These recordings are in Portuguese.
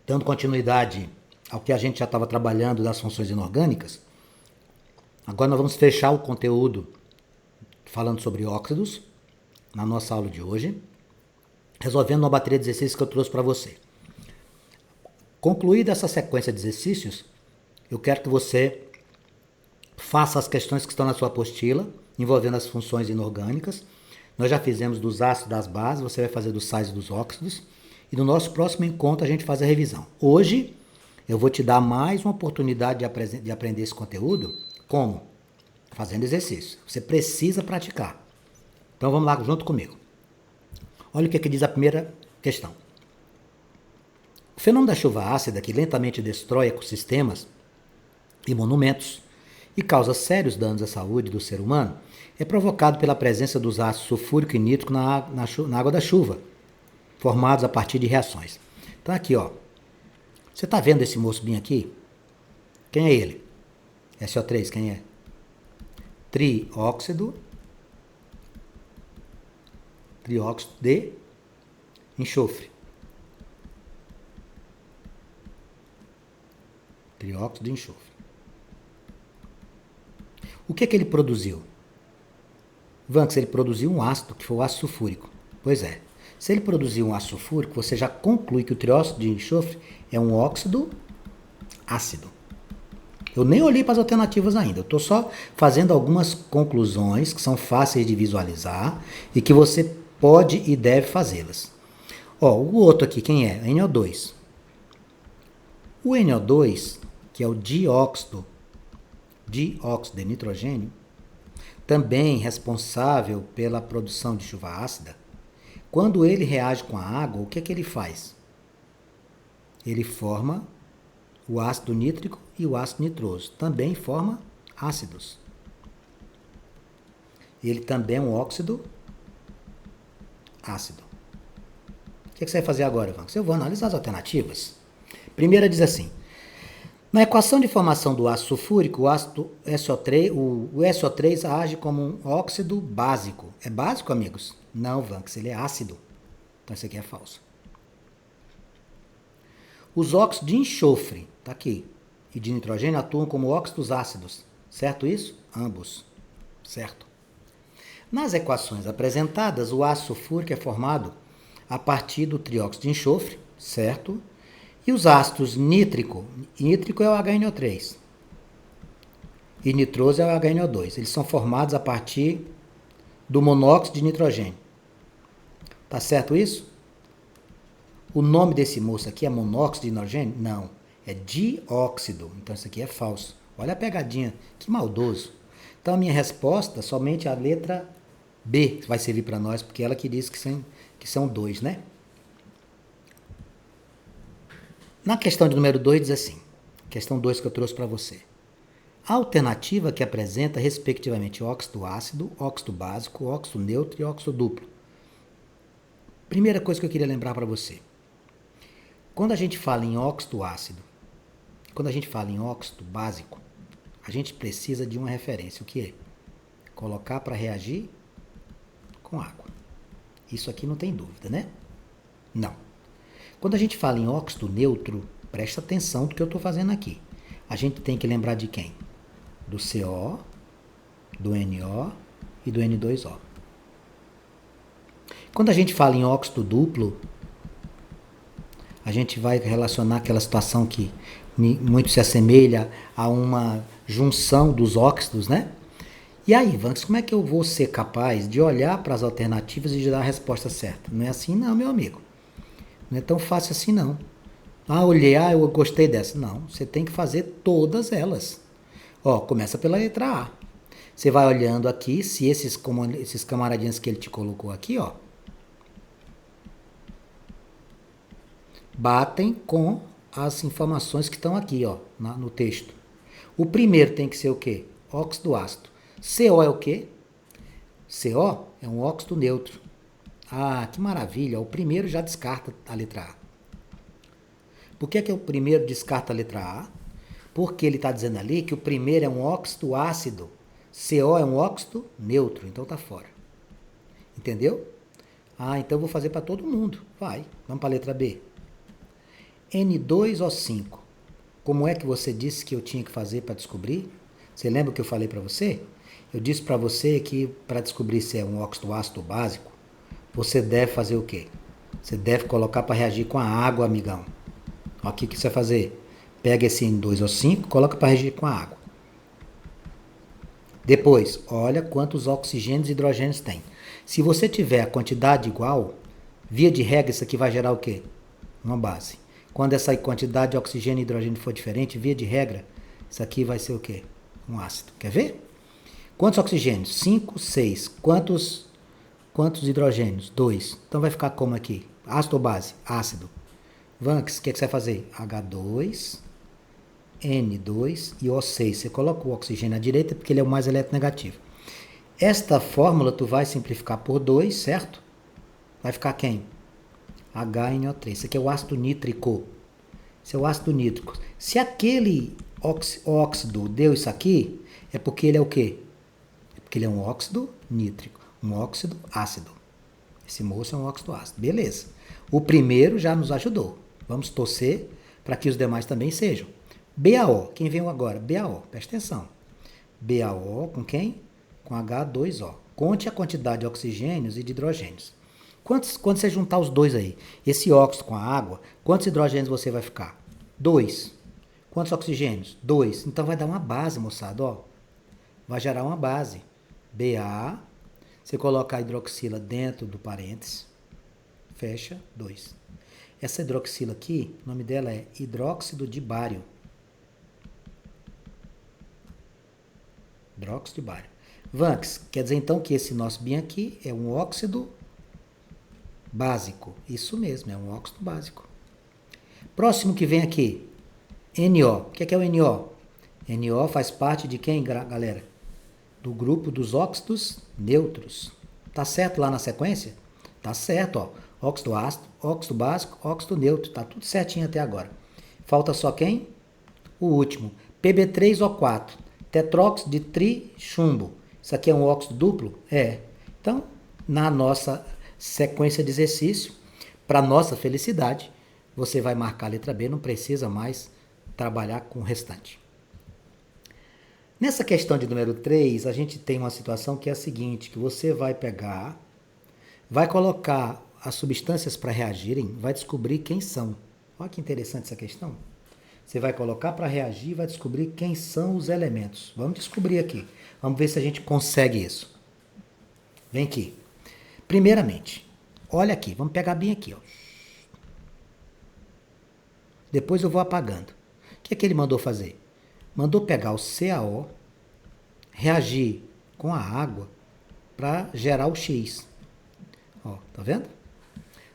Dando continuidade ao que a gente já estava trabalhando das funções inorgânicas, agora nós vamos fechar o conteúdo falando sobre óxidos na nossa aula de hoje, resolvendo uma bateria de exercícios que eu trouxe para você. Concluída essa sequência de exercícios, eu quero que você faça as questões que estão na sua apostila, envolvendo as funções inorgânicas. Nós já fizemos dos ácidos das bases, você vai fazer dos sais e dos óxidos. E no nosso próximo encontro a gente faz a revisão. Hoje eu vou te dar mais uma oportunidade de aprender esse conteúdo. Como? Fazendo exercício. Você precisa praticar. Então vamos lá junto comigo. Olha o que diz a primeira questão. O fenômeno da chuva ácida, que lentamente destrói ecossistemas e monumentos e causa sérios danos à saúde do ser humano, é provocado pela presença dos ácidos sulfúrico e nítrico na água da chuva, formados a partir de reações. Então aqui, ó. Você está vendo esse moço bem aqui? Quem é ele? SO3, quem é? Trióxido de enxofre. Trióxido de enxofre. O que ele produziu? Vanks, ele produziu um ácido, que foi o ácido sulfúrico. Pois é. Se ele produziu um ácido sulfúrico, você já conclui que o trióxido de enxofre é um óxido ácido. Eu nem olhei para as alternativas ainda. Eu estou só fazendo algumas conclusões que são fáceis de visualizar e que você pode e deve fazê-las. Ó, o outro aqui, quem é? NO2. O NO2, que é o dióxido de nitrogênio, também responsável pela produção de chuva ácida, quando ele reage com a água, o que ele faz? Ele forma o ácido nítrico e o ácido nitroso. Também forma ácidos. Ele também é um óxido ácido. O que você vai fazer agora, Ivan? Eu vou analisar as alternativas. Primeira diz assim: na equação de formação do ácido sulfúrico, o ácido o SO3 age como um óxido básico. É básico, amigos? Não, Vanks, ele é ácido. Então isso aqui é falso. Os óxidos de enxofre, tá aqui, e de nitrogênio atuam como óxidos ácidos. Certo isso? Ambos. Certo. Nas equações apresentadas, o ácido sulfúrico é formado a partir do trióxido de enxofre, certo? E os ácidos nítrico é o HNO3 e nitroso é o HNO2. Eles são formados a partir do monóxido de nitrogênio. Tá certo isso? O nome desse moço aqui é monóxido de nitrogênio? Não, é dióxido. Então isso aqui é falso. Olha a pegadinha, que maldoso. Então a minha resposta, somente a letra B vai servir para nós, porque ela que diz que são dois, né? Na questão de número 2 diz assim, questão 2 que eu trouxe para você. A alternativa que apresenta, respectivamente, óxido ácido, óxido básico, óxido neutro e óxido duplo. Primeira coisa que eu queria lembrar para você. Quando a gente fala em óxido ácido, quando a gente fala em óxido básico, a gente precisa de uma referência. O que é? Colocar para reagir com água. Isso aqui não tem dúvida, né? Não. Quando a gente fala em óxido neutro, presta atenção do que eu estou fazendo aqui. A gente tem que lembrar de quem? Do CO, do NO e do N2O. Quando a gente fala em óxido duplo, a gente vai relacionar aquela situação que muito se assemelha a uma junção dos óxidos, né? E aí, Vanks, como é que eu vou ser capaz de olhar para as alternativas e de dar a resposta certa? Não é assim não, meu amigo. Não é tão fácil assim não. Olhei, eu gostei dessa. Não, você tem que fazer todas elas. Ó, começa pela letra A. Você vai olhando aqui, se esses camaradinhos que ele te colocou aqui, ó, batem com as informações que estão aqui, ó, no texto. O primeiro tem que ser o quê? Óxido ácido. CO é o quê? CO é um óxido neutro. Ah, que maravilha. O primeiro já descarta a letra A. Por que o primeiro descarta a letra A? Porque ele está dizendo ali que o primeiro é um óxido ácido. CO é um óxido neutro, então está fora. Entendeu? Ah, então eu vou fazer para todo mundo. Vai. Vamos para a letra B. N2O5. Como é que você disse que eu tinha que fazer para descobrir? Você lembra o que eu falei para você? Eu disse para você que para descobrir se é um óxido ácido básico, você deve fazer o quê? Você deve colocar para reagir com a água, amigão. Olha o que você vai fazer. Pega esse N2O5, coloca para reagir com a água. Depois, olha quantos oxigênios e hidrogênios tem. Se você tiver a quantidade igual, via de regra, isso aqui vai gerar o quê? Uma base. Quando essa quantidade de oxigênio e hidrogênio for diferente, via de regra, isso aqui vai ser o quê? Um ácido. Quer ver? Quantos oxigênios? 5, 6. Quantos hidrogênios? 2. Então vai ficar como aqui? Ácido ou base? Ácido. Vanks, o que você vai fazer? H2, N2 e O6. Você coloca o oxigênio à direita porque ele é o mais eletronegativo. Esta fórmula tu vai simplificar por 2, certo? Vai ficar quem? HNO3. Esse aqui é o ácido nítrico. Esse é o ácido nítrico. Se aquele óxido deu isso aqui, é porque ele é o quê? É porque ele é um óxido nítrico. Um óxido ácido. Esse moço é um óxido ácido. Beleza. O primeiro já nos ajudou. Vamos torcer para que os demais também sejam. BaO. Quem veio agora? BaO. Presta atenção. BaO com quem? Com H2O. Conte a quantidade de oxigênios e de hidrogênios. Quando você juntar os dois aí, esse óxido com a água, quantos hidrogênios você vai ficar? 2. Quantos oxigênios? 2. Então vai dar uma base, moçada, ó. Vai gerar uma base. Ba, você coloca a hidroxila dentro do parênteses, fecha, 2. Essa hidroxila aqui, o nome dela é hidróxido de bário. Hidróxido de bário. Vanks, quer dizer então que esse nosso bem aqui é um óxido básico. Isso mesmo, é um óxido básico. Próximo que vem aqui, NO. O que é o NO? NO faz parte de quem, galera? Do grupo dos óxidos neutros. Tá certo lá na sequência? Tá certo, ó. Óxido ácido, óxido básico, óxido neutro. Tá tudo certinho até agora. Falta só quem? O último. Pb3O4. Tetróxido de trichumbo. Isso aqui é um óxido duplo? É. Então, na nossa sequência de exercício, para nossa felicidade, você vai marcar a letra B, não precisa mais trabalhar com o restante. Nessa questão de número 3, a gente tem uma situação que é a seguinte, que você vai pegar, vai colocar as substâncias para reagirem, vai descobrir quem são. Olha que interessante essa questão. Você vai colocar para reagir e vai descobrir quem são os elementos. Vamos descobrir aqui. Vamos ver se a gente consegue isso. Vem aqui. Primeiramente, olha aqui, vamos pegar bem aqui, ó. Depois eu vou apagando. O que é que ele mandou fazer? Mandou pegar o CaO, reagir com a água para gerar o X. Ó, tá vendo?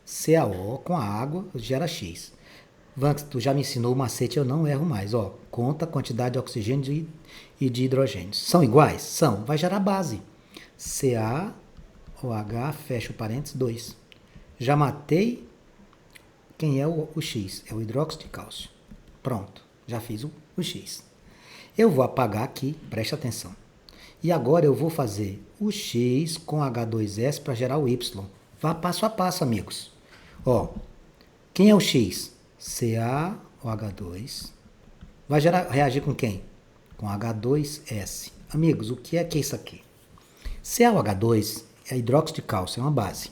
CaO com a água gera X. Vanks, tu já me ensinou o macete, eu não erro mais. Ó, conta a quantidade de oxigênio e de hidrogênio. São iguais? São. Vai gerar base. CaOH, fecha o parênteses, 2. Já matei. Quem é o X? É o hidróxido de cálcio. Pronto, já fiz o X. Eu vou apagar aqui, preste atenção. E agora eu vou fazer o X com H2S para gerar o Y. Vá passo a passo, amigos. Ó, quem é o X? CaOH2. Vai reagir com quem? Com H2S. Amigos, o que é isso aqui? CaOH2 é hidróxido de cálcio, é uma base.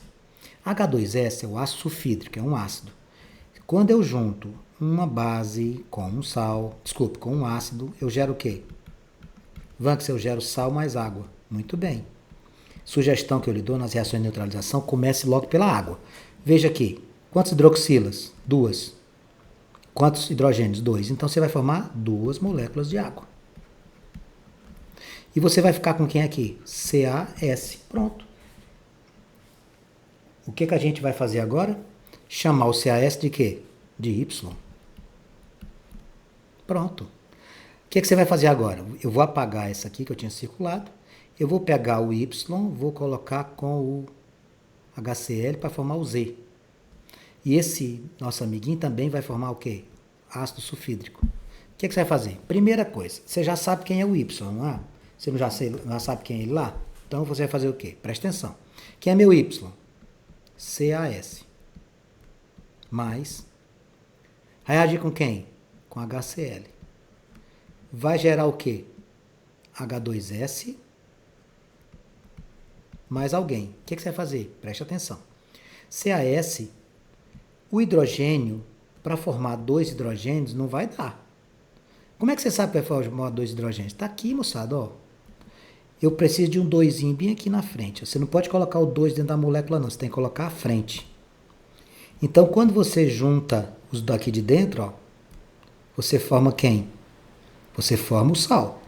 H2S é o ácido sulfídrico, é um ácido. Quando eu junto uma base com um sal, com um ácido, eu gero o quê? Vanks, eu gero sal mais água. Muito bem. Sugestão que eu lhe dou nas reações de neutralização, comece logo pela água. Veja aqui, quantas hidroxilas? 2. Quantos hidrogênios? 2. Então você vai formar 2 moléculas de água. E você vai ficar com quem aqui? CaS. Pronto. O que a gente vai fazer agora? Chamar o CaS de quê? De Y. Pronto. O que você vai fazer agora? Eu vou apagar essa aqui que eu tinha circulado. Eu vou pegar o Y, vou colocar com o HCl para formar o Z. E esse nosso amiguinho também vai formar o quê? Ácido sulfídrico. O que você vai fazer? Primeira coisa, você já sabe quem é o Y, não é? Você não já sabe quem é ele lá? Então você vai fazer o quê? Presta atenção. Quem é meu Y? CaS. Mais. Vai reagir com quem? Com HCl. Vai gerar o quê? H2S mais alguém. O que você vai fazer? Preste atenção. CaS, o hidrogênio, para formar 2 hidrogênios, não vai dar. Como é que você sabe que vai formar 2 hidrogênios? Está aqui, moçada, ó. Eu preciso de um 2 bem aqui na frente. Você não pode colocar o 2 dentro da molécula, não. Você tem que colocar à frente. Então, quando você junta os daqui de dentro, ó, você forma quem? Você forma o sal.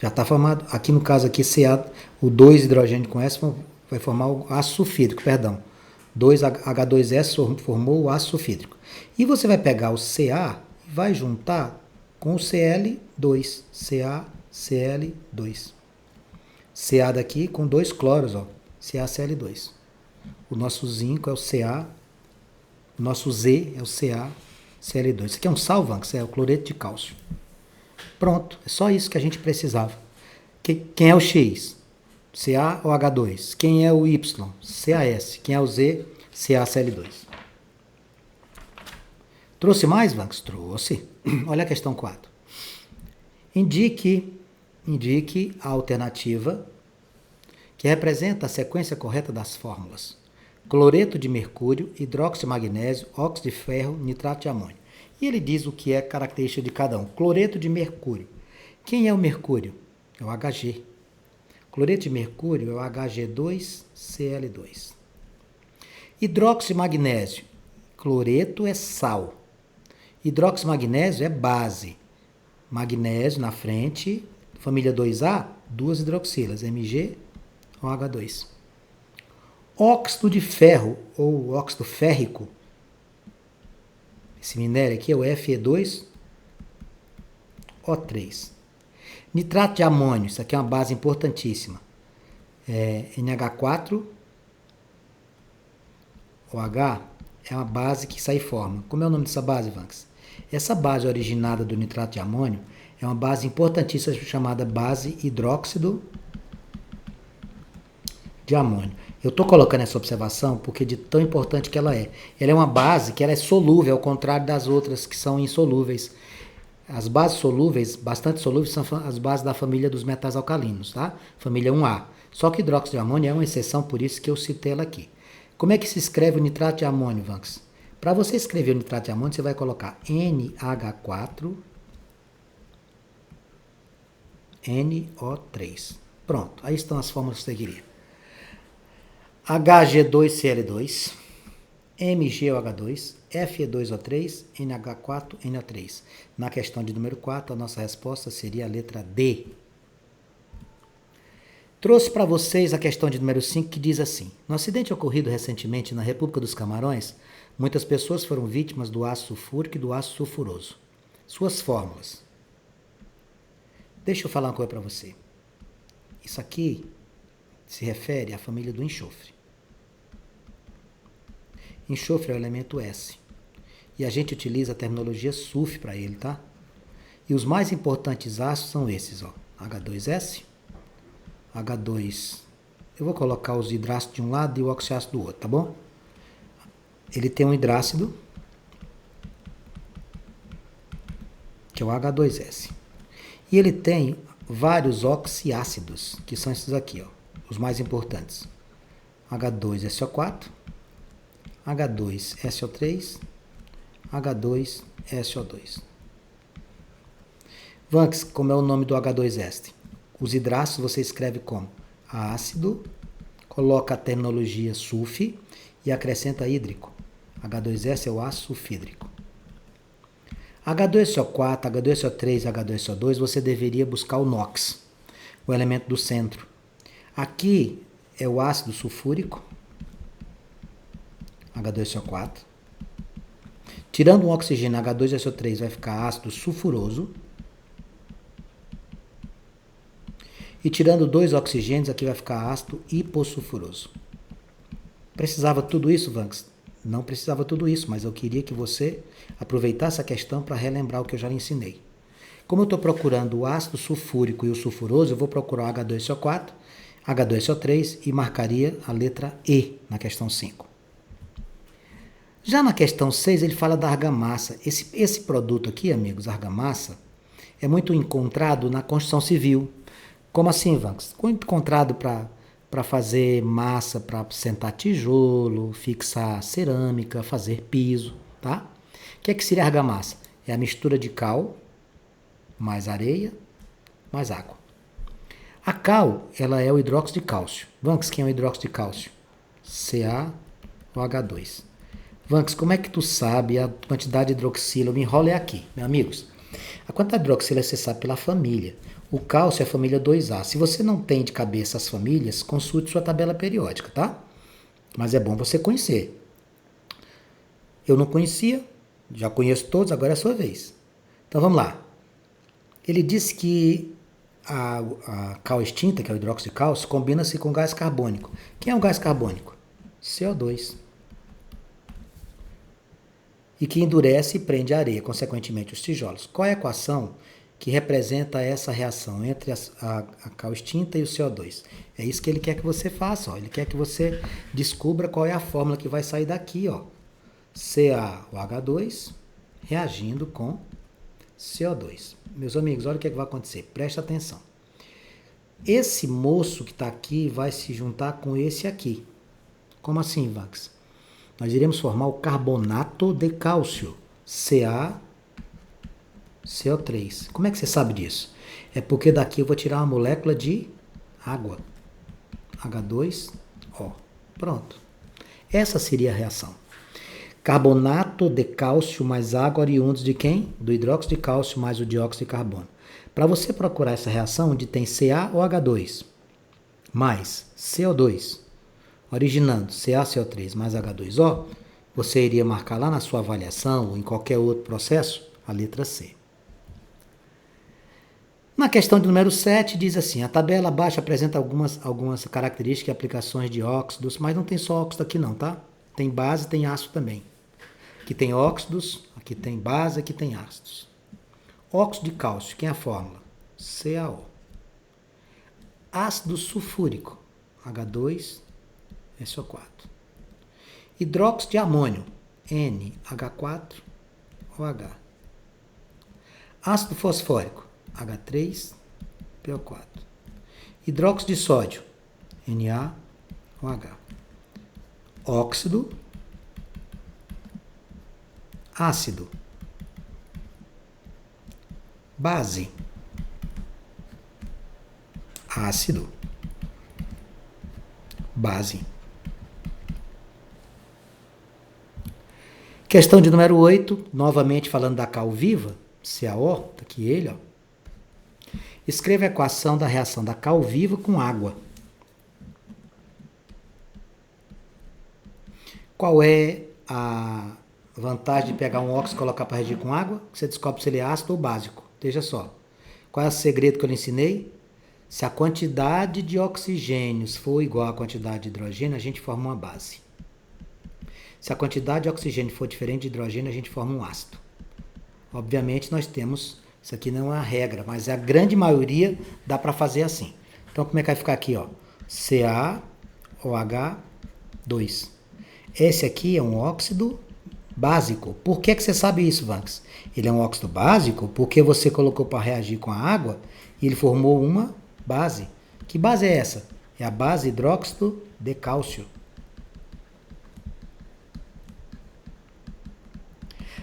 Já está formado. Aqui no caso aqui, Ca, o 2 hidrogênio com S vai formar o ácido sulfídrico, perdão. 2H2S formou o ácido sulfídrico. E você vai pegar o Ca e vai juntar com o Cl2. CaCl2. Ca daqui com 2 cloros, ó. CaCl2. O nosso zinco é o Ca. O nosso Z é o CaCl2. Isso aqui é um sal, Vanks, é o cloreto de cálcio. Pronto, é só isso que a gente precisava. Quem é o X? Ca ou H2? Quem é o Y? CaS. Quem é o Z? CaCl2. Trouxe mais, Vanks? Trouxe. Olha a questão 4. Indique a alternativa que representa a sequência correta das fórmulas. Cloreto de mercúrio, hidróxido de magnésio, óxido de ferro, nitrato de amônio. E ele diz o que é característica de cada um. Cloreto de mercúrio. Quem é o mercúrio? É o Hg. Cloreto de mercúrio é o Hg2Cl2. Hidróxido de magnésio. Cloreto é sal. Hidróxido de magnésio é base. Magnésio na frente, família 2A, 2 hidroxilas, Mg ou H2. Óxido de ferro ou óxido férrico. Esse minério aqui é o Fe2O3. Nitrato de amônio, isso aqui é uma base importantíssima. NH4OH é uma base que sai forma. Como é o nome dessa base, Vanks? Essa base originada do nitrato de amônio é uma base importantíssima chamada base hidróxido de amônio. Eu estou colocando essa observação porque de tão importante que ela é. Ela é uma base que ela é solúvel, ao contrário das outras que são insolúveis. As bases solúveis, bastante solúveis, são as bases da família dos metais alcalinos, tá? Família 1A. Só que o hidróxido de amônio é uma exceção, por isso que eu citei ela aqui. Como é que se escreve o nitrato de amônio, Vanks? Para você escrever o nitrato de amônio, você vai colocar NH4NO3. Pronto, aí estão as fórmulas que você queria. Hg2Cl2, MgOH2, Fe2O3, NH4NO3. Na questão de número 4, a nossa resposta seria a letra D. Trouxe para vocês a questão de número 5, que diz assim: no acidente ocorrido recentemente na República dos Camarões, muitas pessoas foram vítimas do ácido sulfúrico e do ácido sulfuroso. Suas fórmulas. Deixa eu falar uma coisa para você. Isso aqui se refere à família do enxofre. Enxofre é o elemento S. E a gente utiliza a terminologia sulf para ele, tá? E os mais importantes ácidos são esses, ó. H2S, H2. Eu vou colocar os hidrácidos de um lado e o oxiácido do outro, tá bom? Ele tem um hidrácido, que é o H2S. E ele tem vários oxiácidos, que são esses aqui, ó, os mais importantes. H2SO4, H2SO3, H2SO2. Vanks, como é o nome do H2S? Os hidrácidos você escreve como ácido, coloca a terminologia sulf e acrescenta hídrico. H2S é o ácido sulfídrico. H2SO4, H2SO3 e H2SO2 você deveria buscar o NOx, o elemento do centro. Aqui é o ácido sulfúrico, H2SO4. Tirando um oxigênio, H2SO3 vai ficar ácido sulfuroso. E tirando 2 oxigênios, aqui vai ficar ácido hipossulfuroso. Precisava tudo isso, Vanks? Não precisava tudo isso, mas eu queria que você aproveitasse a questão para relembrar o que eu já lhe ensinei. Como eu estou procurando o ácido sulfúrico e o sulfuroso, eu vou procurar o H2SO4, H2SO3 e marcaria a letra E na questão 5. Já na questão 6, ele fala da argamassa. Esse produto aqui, amigos, argamassa, é muito encontrado na construção civil. Como assim, Vanks? Muito encontrado para fazer massa, para sentar tijolo, fixar cerâmica, fazer piso, tá? O que seria argamassa? É a mistura de cal, mais areia, mais água. A cal, ela é o hidróxido de cálcio. Vanks, quem é o hidróxido de cálcio? CaOH2. Vanks, como é que tu sabe a quantidade de hidroxila? O enrolo é aqui, meus amigos. A quantidade de hidroxila você sabe pela família. O cálcio é a família 2A. Se você não tem de cabeça as famílias, consulte sua tabela periódica, tá? Mas é bom você conhecer. Eu não conhecia, já conheço todos, agora é a sua vez. Então vamos lá. Ele disse que a cal extinta, que é o hidróxido de cálcio, combina-se com gás carbônico. Quem é o gás carbônico? CO2. E que endurece e prende a areia, consequentemente os tijolos. Qual é a equação que representa essa reação entre a cal extinta e o CO2? É isso que ele quer que você faça. Ó. Ele quer que você descubra qual é a fórmula que vai sair daqui. Ó. CaOH2 reagindo com CO2. Meus amigos, olha o que vai acontecer. Presta atenção. Esse moço que está aqui vai se juntar com esse aqui. Como assim, Vax? Nós iremos formar o carbonato de cálcio, CaCO3. Como é que você sabe disso? É porque daqui eu vou tirar uma molécula de água, H2O. Pronto. Essa seria a reação. Carbonato de cálcio mais água oriundos de quem? Do hidróxido de cálcio mais o dióxido de carbono. Para você procurar essa reação onde tem CaOH2 mais CO2, originando CaCO3 mais H2O, você iria marcar lá na sua avaliação ou em qualquer outro processo a letra C. Na questão de número 7, diz assim, a tabela abaixo apresenta algumas características e aplicações de óxidos, mas não tem só óxido aqui não, tá? Tem base e tem ácido também. Aqui tem óxidos, aqui tem base, aqui tem ácidos. Óxido de cálcio, quem é a fórmula? CaO. Ácido sulfúrico, H2SO4. Hidróxido de amônio, NH4OH. Ácido fosfórico, H3PO4. Hidróxido de sódio, NaOH. Óxido, ácido, base, ácido, base. Questão de número 8, novamente falando da cal viva, CaO, tá aqui ele, ó. Escreva a equação da reação da cal viva com água. Qual é a vantagem de pegar um óxido e colocar para reagir com água? Você descobre se ele é ácido ou básico. Veja só. Qual é o segredo que eu lhe ensinei? Se a quantidade de oxigênios for igual à quantidade de hidrogênio, a gente forma uma base. Se a quantidade de oxigênio for diferente de hidrogênio, a gente forma um ácido. Obviamente, nós temos... Isso aqui não é uma regra, mas a grande maioria dá para fazer assim. Então, como é que vai ficar aqui? Ó? CaOH2. Esse aqui é um óxido básico. Por que você sabe isso, Vanks? Ele é um óxido básico porque você colocou para reagir com a água e ele formou uma base. Que base é essa? É a base hidróxido de cálcio.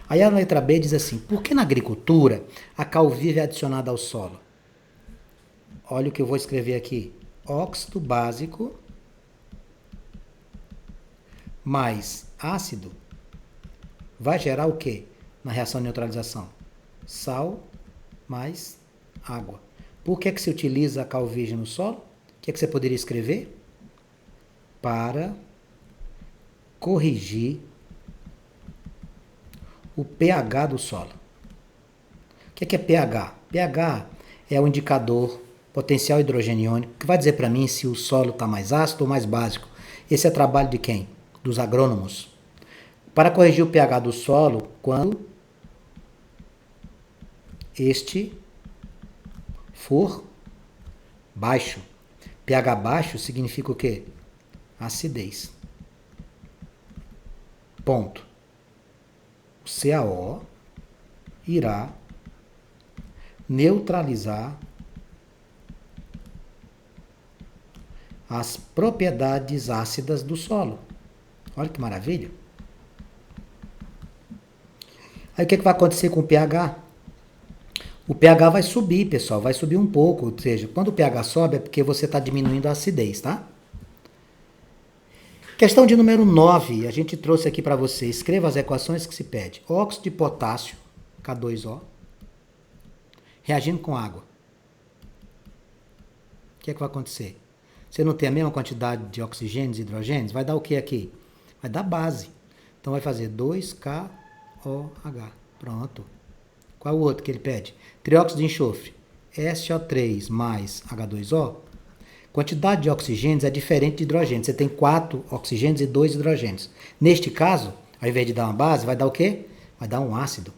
Aí a letra B diz assim, por que na agricultura a cal viva é adicionada ao solo? Olha o que eu vou escrever aqui. Óxido básico mais ácido vai gerar o quê? Na reação de neutralização? Sal mais água. Por que se utiliza a cal virgem no solo? O que você poderia escrever? Para corrigir o pH do solo. O que é pH? pH é o indicador potencial hidrogênio iônico que vai dizer para mim se o solo está mais ácido ou mais básico. Esse é trabalho de quem? Dos agrônomos. Para corrigir o pH do solo, quando este for baixo. pH baixo significa o quê? Acidez. Ponto. CaO irá neutralizar as propriedades ácidas do solo. Olha que maravilha. Aí o que vai acontecer com o pH? O pH vai subir, pessoal, vai subir um pouco. Ou seja, quando o pH sobe é porque você está diminuindo a acidez, tá? Questão de número 9, a gente trouxe aqui para você. Escreva as equações que se pede. Óxido de potássio, K2O, reagindo com água. O que é que vai acontecer? Você não tem a mesma quantidade de oxigênios e hidrogênios? Vai dar o que aqui? Vai dar base. Então vai fazer 2KOH. Pronto. Qual é o outro que ele pede? Trióxido de enxofre. SO3 mais H2O. Quantidade de oxigênios é diferente de hidrogênios. Você tem 4 oxigênios e 2 hidrogênios. Neste caso, ao invés de dar uma base, vai dar o quê? Vai dar um ácido.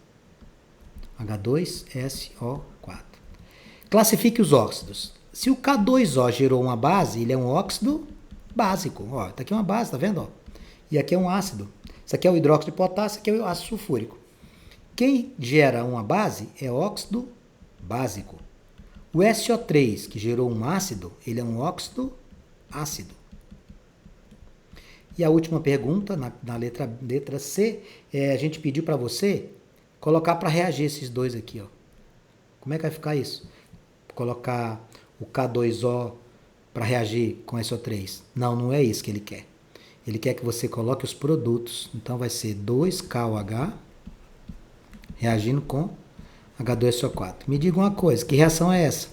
H2SO4. Classifique os óxidos. Se o K2O gerou uma base, ele é um óxido básico. Ó, tá aqui uma base, tá vendo? Ó? E aqui é um ácido. Isso aqui é o hidróxido de potássio, aqui é o ácido sulfúrico. Quem gera uma base é óxido básico. O SO3, que gerou um ácido, ele é um óxido ácido. E a última pergunta, na letra C, a gente pediu para você colocar para reagir esses dois aqui. Ó. Como é que vai ficar isso? Colocar o K2O para reagir com SO3. Não, não é isso que ele quer. Ele quer que você coloque os produtos. Então vai ser 2KOH reagindo com H2SO4. Me diga uma coisa, que reação é essa?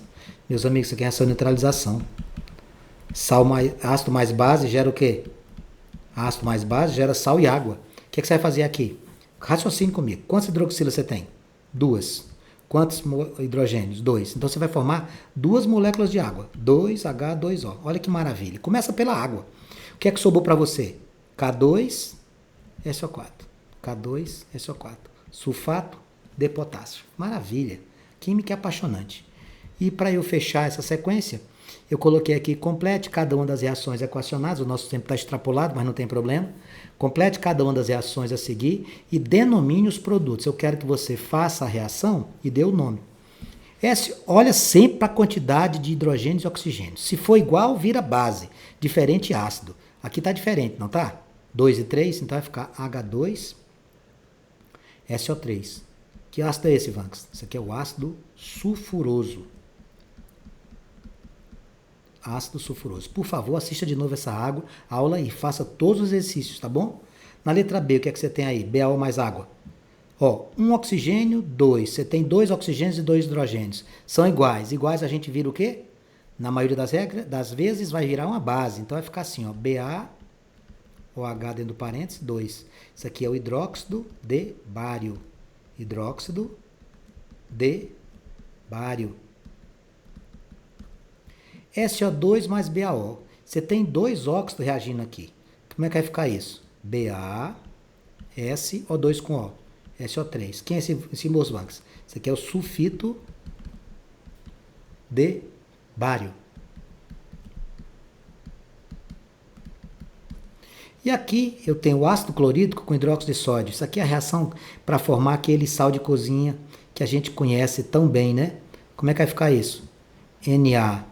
Meus amigos, isso aqui é reação de neutralização. Ácido mais base gera o quê? Ácido mais base gera sal e água. O que você vai fazer aqui? Raciocine comigo. Quantas hidroxilas você tem? 2. Quantos hidrogênios? 2. Então você vai formar 2 moléculas de água. 2H2O. Olha que maravilha. Começa pela água. O que é que sobrou para você? K2SO4. K2SO4. Sulfato de potássio. Maravilha. Química é apaixonante. E para eu fechar essa sequência, eu coloquei aqui, complete cada uma das reações equacionadas. O nosso tempo está extrapolado, mas não tem problema. Complete cada uma das reações a seguir e denomine os produtos. Eu quero que você faça a reação e dê o nome. Olha sempre para a quantidade de hidrogênios e oxigênios. Se for igual, vira base. Diferente, ácido. Aqui está diferente, não tá? 2 e 3, então vai ficar H2SO3. Que ácido é esse, Vanks? Esse aqui é o ácido sulfuroso. Ácido sulfuroso. Por favor, assista de novo essa aula e faça todos os exercícios, tá bom? Na letra B, o que é que você tem aí? BaO mais água. Ó, 1 oxigênio, 2. Você tem 2 oxigênios e 2 hidrogênios. São iguais. Iguais a gente vira o quê? Na maioria das vezes vai virar uma base. Então vai ficar assim, ó, BaOH dentro do parênteses, 2. Isso aqui é o hidróxido de bário. Hidróxido de bário. SO2 mais BaO. Você tem 2 óxidos reagindo aqui. Como é que vai ficar isso? BaSO2 com O. SO3. Quem é esse moço, Vanks? Esse aqui é o sulfito de bário. E aqui eu tenho o ácido clorídrico com hidróxido de sódio. Isso aqui é a reação para formar aquele sal de cozinha que a gente conhece tão bem, né? Como é que vai ficar isso? NaCl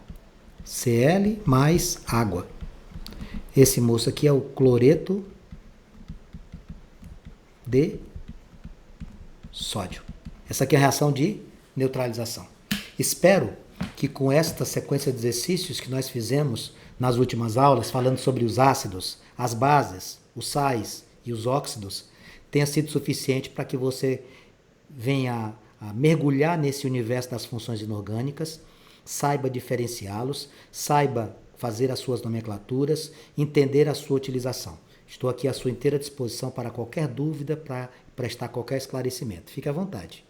mais água. Esse moço aqui é o cloreto de sódio. Essa aqui é a reação de neutralização. Espero que com esta sequência de exercícios que nós fizemos nas últimas aulas, falando sobre os ácidos, as bases, os sais e os óxidos, tenha sido suficiente para que você venha a mergulhar nesse universo das funções inorgânicas, saiba diferenciá-los, saiba fazer as suas nomenclaturas, entender a sua utilização. Estou aqui à sua inteira disposição para qualquer dúvida, para prestar qualquer esclarecimento. Fique à vontade.